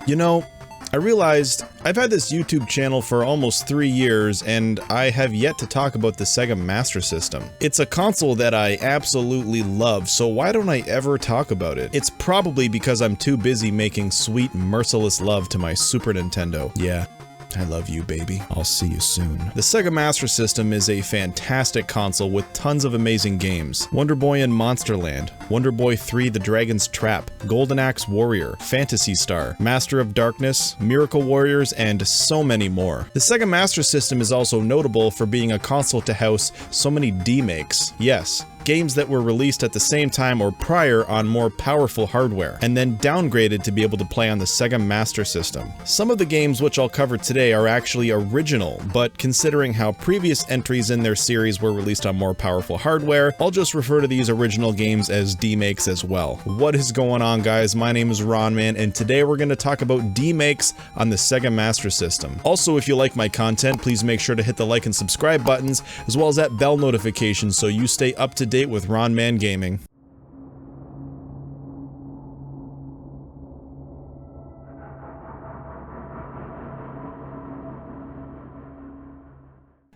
You know, I realized I've had this YouTube channel for almost 3 years and I have yet to talk about the Sega Master System. It's a console that I absolutely love, so why don't I ever talk about it? It's probably because I'm too busy making sweet, merciless love to my Super Nintendo. Yeah. I love you, baby. I'll see you soon. The Sega Master System is a fantastic console with tons of amazing games. Wonder Boy and Monsterland, Wonder Boy 3 The Dragon's Trap, Golden Axe Warrior, Phantasy Star, Master of Darkness, Miracle Warriors, and so many more. The Sega Master System is also notable for being a console to house so many Demakes. Yes, games that were released at the same time or prior on more powerful hardware, and then downgraded to be able to play on the Sega Master System. Some of the games which I'll cover today are actually original, but considering how previous entries in their series were released on more powerful hardware, I'll just refer to these original games as Demakes as well. What is going on, guys? My name is RonMan, and today we're going to talk about Demakes on the Sega Master System. Also, if you like my content, please make sure to hit the like and subscribe buttons, as well as that bell notification so you stay up to date with RonMan Gaming.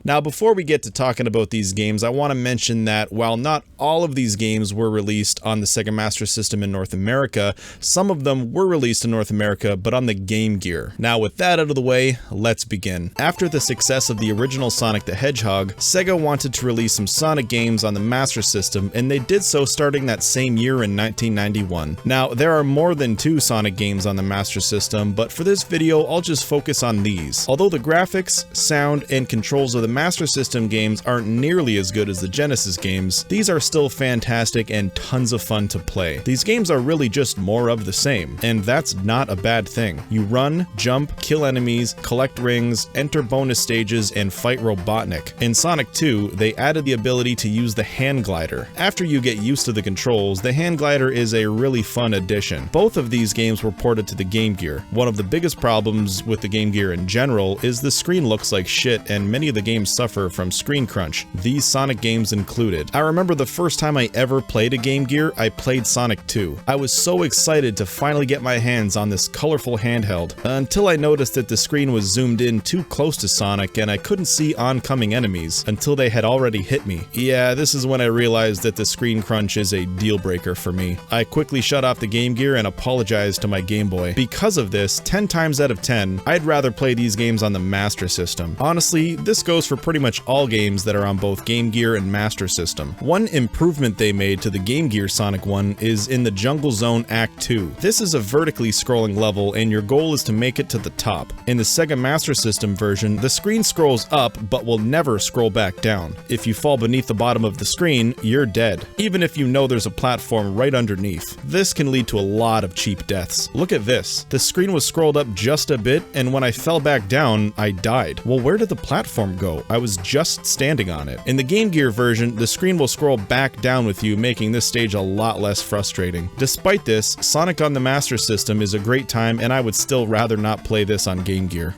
Now, before we get to talking about these games, I want to mention that while not all of these games were released on the Sega Master System in North America, some of them were released in North America, but on the Game Gear. Now, with that out of the way, let's begin. After the success of the original Sonic the Hedgehog, Sega wanted to release some Sonic games on the Master System, and they did so starting that same year in 1991. Now, there are more than 2 Sonic games on the Master System, but for this video, I'll just focus on these. Although the graphics, sound, and controls of the Master System games aren't nearly as good as the Genesis games, these are still fantastic and tons of fun to play. These games are really just more of the same, and that's not a bad thing. You run, jump, kill enemies, collect rings, enter bonus stages, and fight Robotnik. In Sonic 2, they added the ability to use the hand glider. After you get used to the controls, the hand glider is a really fun addition. Both of these games were ported to the Game Gear. One of the biggest problems with the Game Gear in general is the screen looks like shit, and many of the games suffer from screen crunch, these Sonic games included. I remember the first time I ever played a Game Gear, I played Sonic 2. I was so excited to finally get my hands on this colorful handheld, until I noticed that the screen was zoomed in too close to Sonic and I couldn't see oncoming enemies until they had already hit me. Yeah, this is when I realized that the screen crunch is a deal breaker for me. I quickly shut off the Game Gear and apologized to my Game Boy. Because of this, 10 times out of 10, I'd rather play these games on the Master System. Honestly, this goes for pretty much all games that are on both Game Gear and Master System. One improvement they made to the Game Gear Sonic 1 is in the Jungle Zone Act 2. This is a vertically scrolling level and your goal is to make it to the top. In the Sega Master System version, the screen scrolls up but will never scroll back down. If you fall beneath the bottom of the screen, you're dead, even if you know there's a platform right underneath. This can lead to a lot of cheap deaths. Look at this. The screen was scrolled up just a bit, and when I fell back down, I died. Well, where did the platform go? I was just standing on it. In the Game Gear version, the screen will scroll back down with you, making this stage a lot less frustrating. Despite this, Sonic on the Master System is a great time, and I would still rather not play this on Game Gear.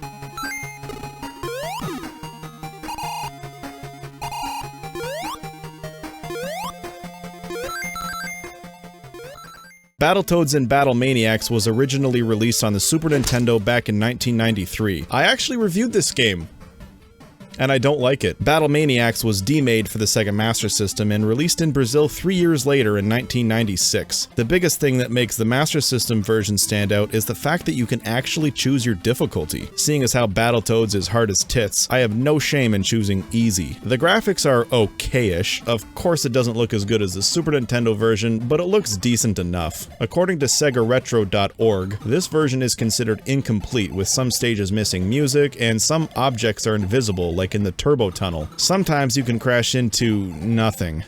Battletoads and Battle Maniacs was originally released on the Super Nintendo back in 1993. I actually reviewed this game, and I don't like it. Battle Maniacs was demade for the Sega Master System and released in Brazil 3 years later in 1996. The biggest thing that makes the Master System version stand out is the fact that you can actually choose your difficulty. Seeing as how Battletoads is hard as tits, I have no shame in choosing easy. The graphics are okay-ish. Of course it doesn't look as good as the Super Nintendo version, but it looks decent enough. According to SegaRetro.org, this version is considered incomplete, with some stages missing music and some objects are invisible, like in the turbo tunnel. Sometimes you can crash into nothing.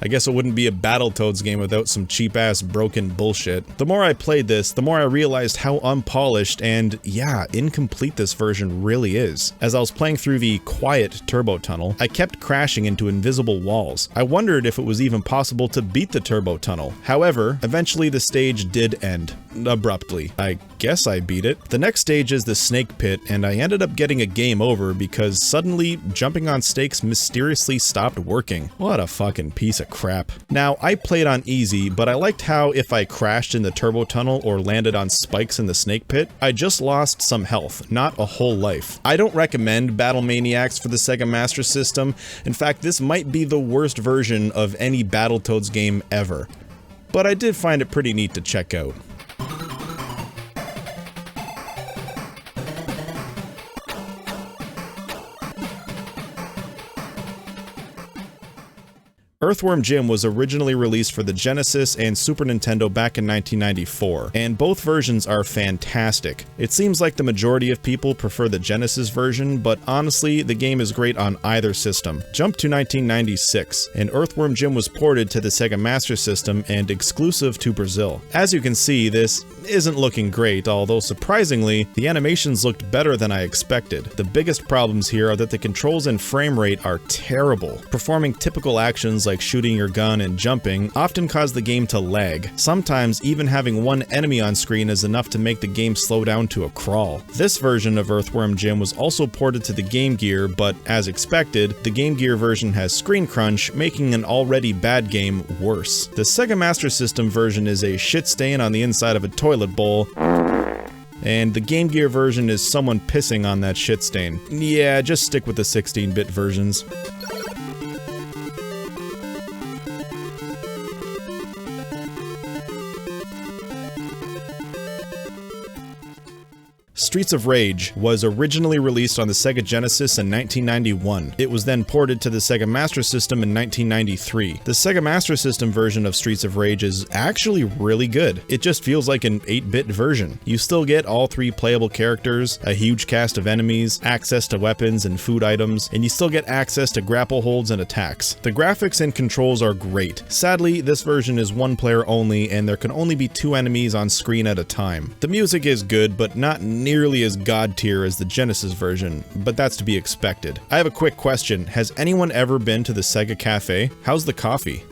I guess it wouldn't be a Battletoads game without some cheap-ass broken bullshit. The more I played this, the more I realized how unpolished and, yeah, incomplete this version really is. As I was playing through the quiet turbo tunnel, I kept crashing into invisible walls. I wondered if it was even possible to beat the turbo tunnel. However, eventually the stage did end. abruptly. I guess I beat it. The next stage is the snake pit, and I ended up getting a game over because suddenly jumping on stakes mysteriously stopped working. What a fucking piece of crap. Now, I played on easy, but I liked how if I crashed in the turbo tunnel or landed on spikes in the snake pit, I just lost some health, not a whole life. I don't recommend Battle Maniacs for the Sega Master System. In fact, this might be the worst version of any Battletoads game ever. But I did find it pretty neat to check out. Earthworm Jim was originally released for the Genesis and Super Nintendo back in 1994, and both versions are fantastic. It seems like the majority of people prefer the Genesis version, but honestly, the game is great on either system. Jump to 1996, and Earthworm Jim was ported to the Sega Master System and exclusive to Brazil. As you can see, this isn't looking great, although surprisingly, the animations looked better than I expected. The biggest problems here are that the controls and frame rate are terrible. Performing typical actions like shooting your gun and jumping often cause the game to lag. Sometimes even having one enemy on screen is enough to make the game slow down to a crawl. This version of Earthworm Jim was also ported to the Game Gear, but as expected, the Game Gear version has screen crunch, making an already bad game worse. The Sega Master System version is a shit stain on the inside of a toilet bowl, and the Game Gear version is someone pissing on that shit stain. Yeah, just stick with the 16-bit versions. Streets of Rage was originally released on the Sega Genesis in 1991. It was then ported to the Sega Master System in 1993. The Sega Master System version of Streets of Rage is actually really good. It just feels like an 8-bit version. You still get all 3 playable characters, a huge cast of enemies, access to weapons and food items, and you still get access to grapple holds and attacks. The graphics and controls are great. Sadly, this version is 1 player only, and there can only be 2 enemies on screen at a time. The music is good, but not nearly as god tier as the Genesis version, but that's to be expected. I have a quick question. Has anyone ever been to the Sega Cafe? How's the coffee?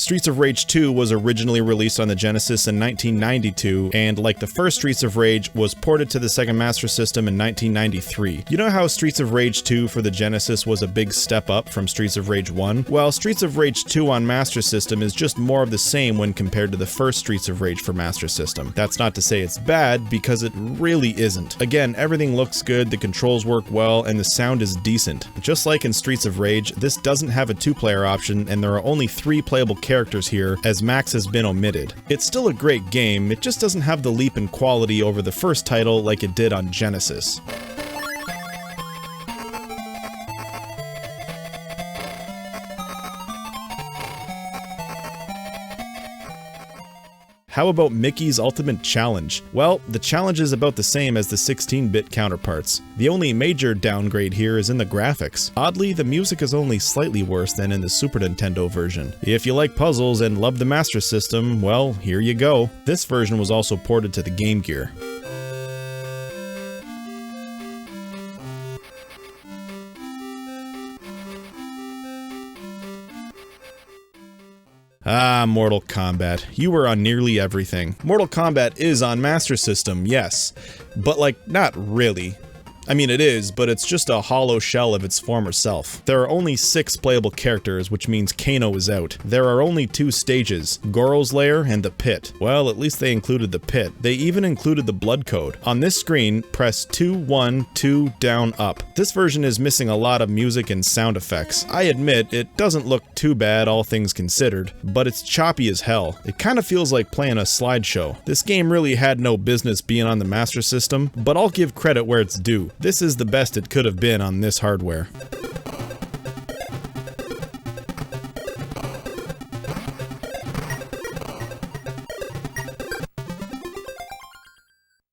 Streets of Rage 2 was originally released on the Genesis in 1992, and like the first Streets of Rage, was ported to the Sega Master System in 1993. You know how Streets of Rage 2 for the Genesis was a big step up from Streets of Rage 1? Well, Streets of Rage 2 on Master System is just more of the same when compared to the first Streets of Rage for Master System. That's not to say it's bad, because it really isn't. Again, everything looks good, the controls work well, and the sound is decent. Just like in Streets of Rage, this doesn't have a 2-player option, and there are only 3 playable characters here, as Max has been omitted. It's still a great game, it just doesn't have the leap in quality over the first title like it did on Genesis. How about Mickey's Ultimate Challenge? Well, the challenge is about the same as the 16-bit counterparts. The only major downgrade here is in the graphics. Oddly, the music is only slightly worse than in the Super Nintendo version. If you like puzzles and love the Master System, well, here you go. This version was also ported to the Game Gear. Ah, Mortal Kombat. You were on nearly everything. Mortal Kombat is on Master System, yes. But like, not really. I mean, it is, but it's just a hollow shell of its former self. There are only 6 playable characters, which means Kano is out. There are only 2 stages, Goro's Lair and the Pit. Well, at least they included the Pit. They even included the blood code. On this screen, press 2, 1, 2, down, up. This version is missing a lot of music and sound effects. I admit, it doesn't look too bad, all things considered, but it's choppy as hell. It kind of feels like playing a slideshow. This game really had no business being on the Master System, but I'll give credit where it's due. This is the best it could have been on this hardware.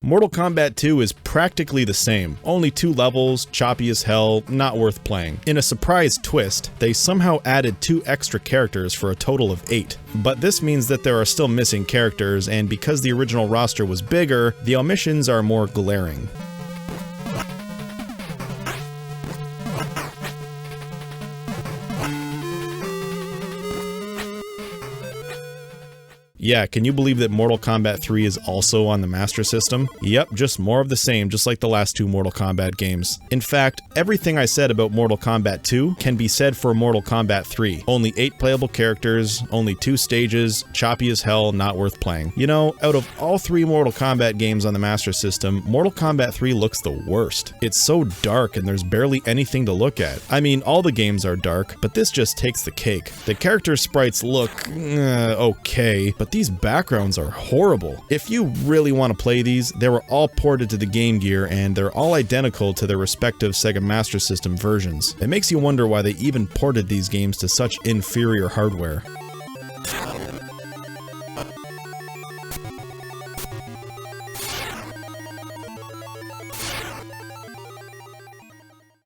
Mortal Kombat 2 is practically the same. Only 2 levels, choppy as hell, not worth playing. In a surprise twist, they somehow added 2 extra characters for a total of 8. But this means that there are still missing characters, and because the original roster was bigger, the omissions are more glaring. Yeah, can you believe that Mortal Kombat 3 is also on the Master System? Yep, just more of the same, just like the last two Mortal Kombat games. In fact, everything I said about Mortal Kombat 2 can be said for Mortal Kombat 3. Only 8 playable characters, only 2 stages, choppy as hell, not worth playing. You know, out of all 3 Mortal Kombat games on the Master System, Mortal Kombat 3 looks the worst. It's so dark and there's barely anything to look at. I mean, all the games are dark, but this just takes the cake. The character sprites look okay, but these backgrounds are horrible. If you really want to play these, they were all ported to the Game Gear and they're all identical to their respective Sega Master System versions. It makes you wonder why they even ported these games to such inferior hardware.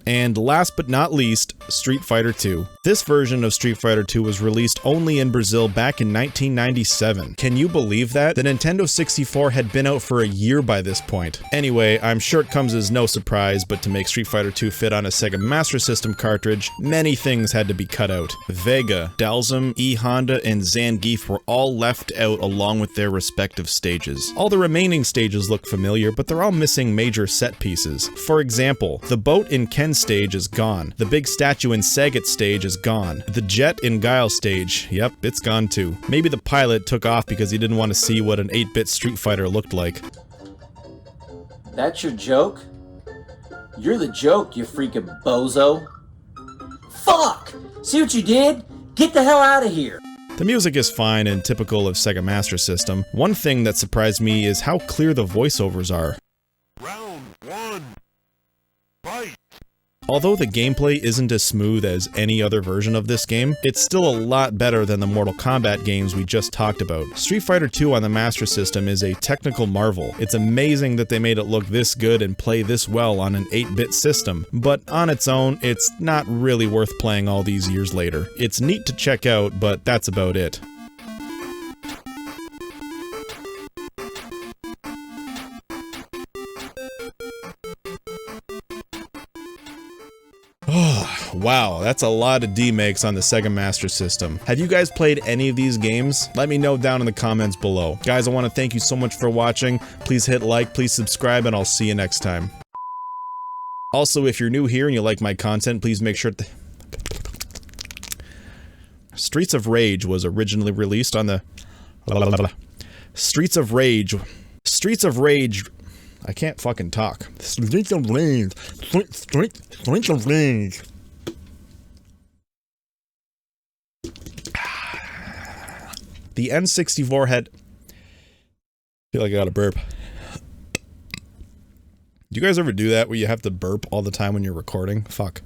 And last but not least, Street Fighter 2. This version of Street Fighter 2 was released only in Brazil back in 1997. Can you believe that? The Nintendo 64 had been out for a year by this point. Anyway, I'm sure it comes as no surprise, but to make Street Fighter 2 fit on a Sega Master System cartridge, many things had to be cut out. Vega, Dalsum, E Honda, and Zangief were all left out along with their respective stages. All the remaining stages look familiar, but they're all missing major set pieces. For example, the boat in Ken's stage is gone. The big statue in Sagat's stage is gone. The jet in Guile's stage, yep, it's gone too. Maybe the pilot took off because he didn't want to see what an 8-bit Street Fighter looked like. That's your joke? You're the joke, you freaking bozo. Fuck! See what you did? Get the hell out of here! The music is fine and typical of Sega Master System. One thing that surprised me is how clear the voiceovers are. Round 1. Fight! Although the gameplay isn't as smooth as any other version of this game, it's still a lot better than the Mortal Kombat games we just talked about. Street Fighter 2 on the Master System is a technical marvel. It's amazing that they made it look this good and play this well on an 8-bit system, but on its own, it's not really worth playing all these years later. It's neat to check out, but that's about it. Oh, wow, that's a lot of Demakes on the Sega Master System. Have you guys played any of these games? Let me know down in the comments below. Guys, I want to thank you so much for watching. Please hit like, please subscribe, and I'll see you next time. Also, if you're new here and you like my content, please make sure to... Streets of Rage was originally released on the... Streets of Rage... I can't fucking talk. Streets of Rage. Streets of Rage. The N64 had... I feel like I got a burp. Do you guys ever do that where you have to burp all the time when you're recording? Fuck.